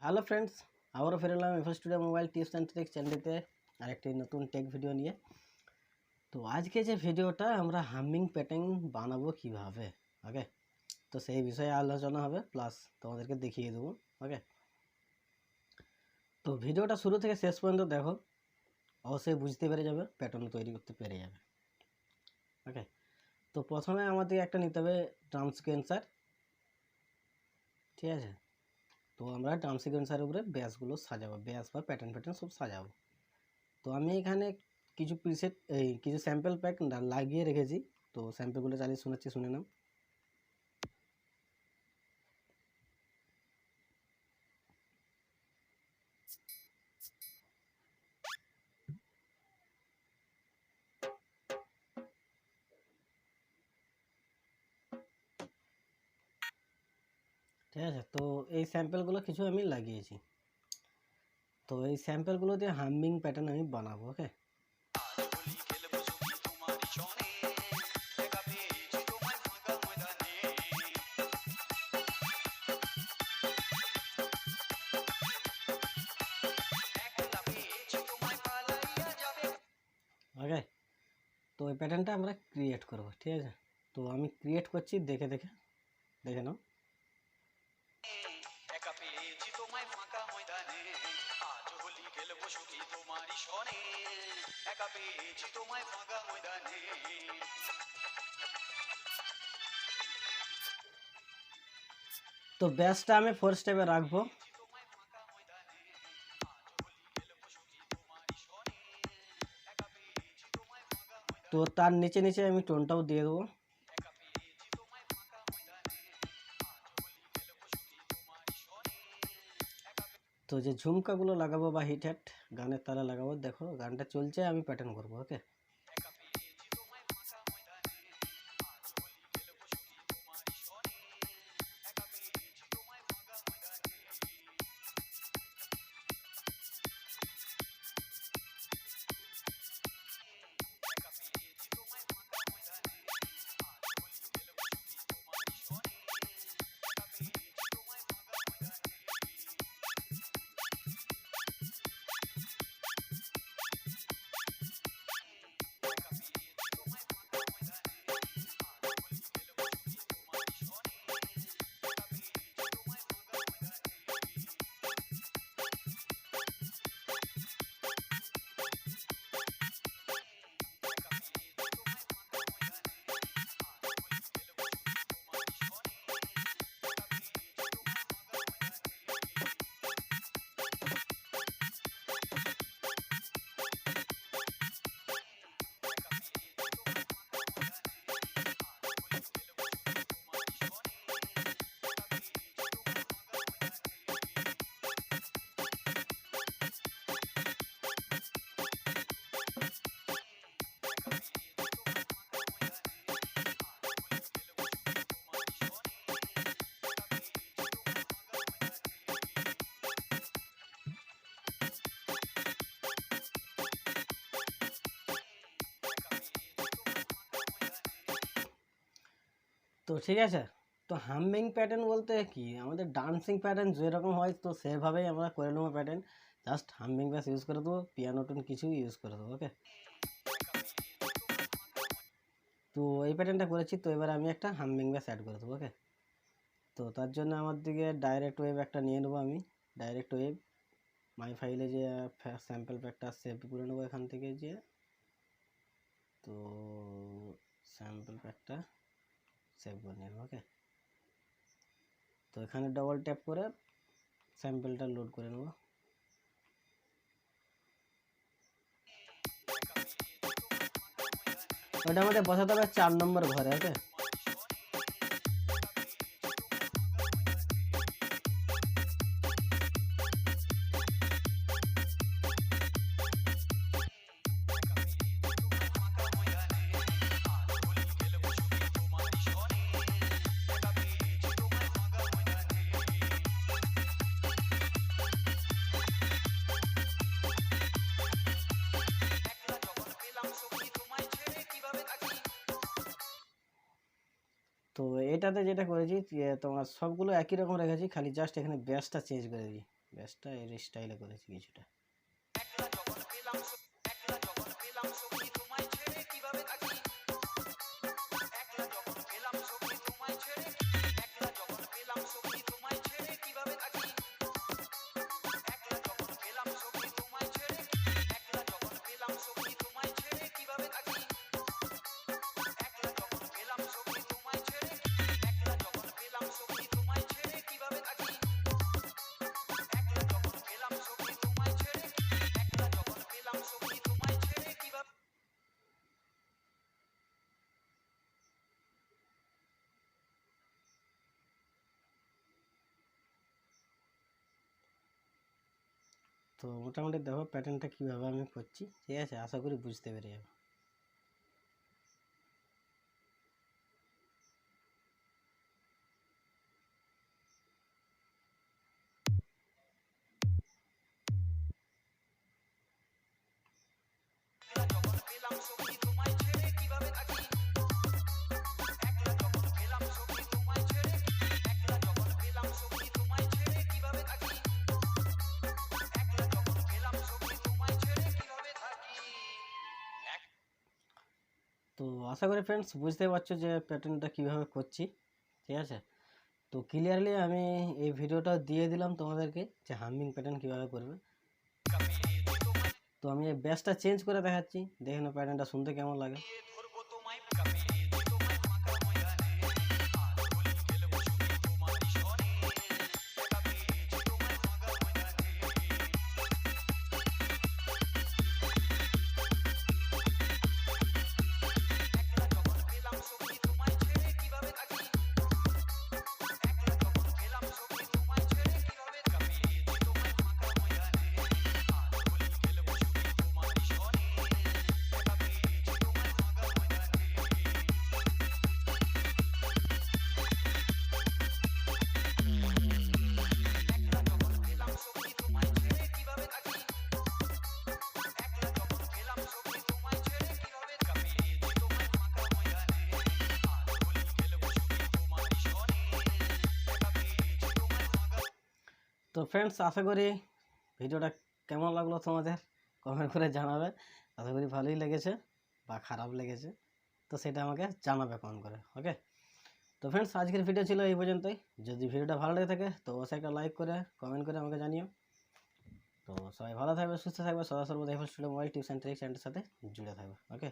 Hello friends, আবারও ফিরে এলাম F studio mobile tips and tricks চ্যানেলটিতে আরেকটি নতুন টেক ভিডিও নিয়ে। তো আজকে যে ভিডিওটা আমরা হামিং প্যাটার্ন বানাবো কিভাবে, ওকে, তো সেই বিষয়ে আলোচনা হবে, প্লাস তোমাদেরকে দেখিয়ে দেবো। ওকে, তো ভিডিওটা শুরু থেকে শেষ পর্যন্ত দেখো, অবশ্যই বুঝতে পেরে যাবে, প্যাটার্ন তৈরি করতে পেরে যাবে। ওকে, তো প্রথমে আমাদের একটা নিতে হবে ড্রাম সিকোয়েন্সার, ঠিক আছে। তো আমরা ড্রাম সিকোয়েন্সারের উপরে ব্যাসগুলো সাজাবো, ব্যাস বা প্যাটার্ন সব সাজাবো। তো আমি এখানে কিছু প্রিসেট কিছু স্যাম্পল প্যাক লাগিয়ে রেখেছি, তো স্যাম্পলগুলো চালিয়ে শোনাচ্ছি, শুনে নাও। ঠিক আছে, তো এই স্যাম্পলগুলো কিছু আমি লাগিয়েছি। তো এই স্যাম্পলগুলো দিয়ে হামিং প্যাটার্ন আমি বানাবো। ওকে, ওকে, তো এই প্যাটার্নটা আমরা ক্রিয়েট করব। ঠিক আছে, তো আমি ক্রিয়েট করছি, দেখে নাও। তো ব্যাসটা আমি 4 স্টেপে রাখবো। তো তার নিচে নিচে আমি টোনটাও দিয়ে দেবো। তো যে ঝুমকাগুলো লাগাবো বা হিট হ্যাট গানের তালা লাগাবো, দেখো গানটা চলছে, আমি প্যাটার্ন করবো। ওকে, তো ঠিক আছে। তো হামিং প্যাটার্ন বলতে কি, আমাদের ডান্সিং প্যাটার্ন যেরকম হয় তো সেভাবেই আমরা করে নেবো প্যাটার্ন। জাস্ট হামিং ব্যাস ইউজ করে দেবো, পিয়ানো টোন কিছু ইউজ করে দেবো। ওকে, তো এই প্যাটার্নটা করেছি, তো এবার আমি একটা হামিং ব্যাস অ্যাড করে দেবো। ওকে, তো তার জন্য আমার দিকে ডাইরেক্ট ওয়েভ একটা নিয়ে নেবো, আমি ডাইরেক্ট ওয়েভ মাই ফাইলে যে স্যাম্পল প্যাকটা সেভ করে নেবো এখান থেকে, যে তো স্যাম্পল প্যাকটা সেভ করে নেব। ওকে, তো এখানে ডবল ট্যাপ করে স্যাম্পলটা লোড করে নেব। ওটা আমাদের বসাতে হবে 4 নম্বর ঘরে। ওকে, তো এটাতে যেটা করেছি তোমার সবগুলো একই রকম রেখেছি, খালি জাস্ট এখানে ব্যাসটা চেঞ্জ করে দিই, ব্যাসটা এর স্টাইলে করেছি কিছুটা। তো মোটামুটি দেখো প্যাটার্নটা কীভাবে আমি করছি, ঠিক আছে, আশা করি বুঝতে পেরে যাবে। তো আশা করি ফ্রেন্ডস বুঝতে পারছো যে প্যাটার্নটা কীভাবে করছি, ঠিক আছে। তো ক্লিয়ারলি আমি এই ভিডিওটা দিয়ে দিলাম তোমাদেরকে যে হামিং প্যাটার্ন কীভাবে করবে। তো আমি এই ব্যাসটা চেঞ্জ করে দেখাচ্ছি, দেখে নাও প্যাটার্নটা শুনতে কেমন লাগে। তো ফ্রেন্ডস আশা করি ভিডিওটা কেমন লাগলো তোমাদের কমেন্ট করে জানাবে। আশা করি ভালোই লেগেছে বা খারাপ লেগেছে, তো সেটা আমাকে জানাবে কমেন্ট করে, ওকে। তো ফ্রেন্ডস আজকের ভিডিও ছিল এই পর্যন্তই। যদি ভিডিওটা ভালো লেগে থাকে তো অবশ্যই একটা লাইক করে কমেন্ট করে আমাকে জানিও। তো সবাই ভালো থাকবে, সুস্থ থাকবে, সদা সর্বদা মোবাইল টিপস অ্যান্ড ট্রিক্স চ্যানেলের সাথে জুড়ে থাকবে, ওকে।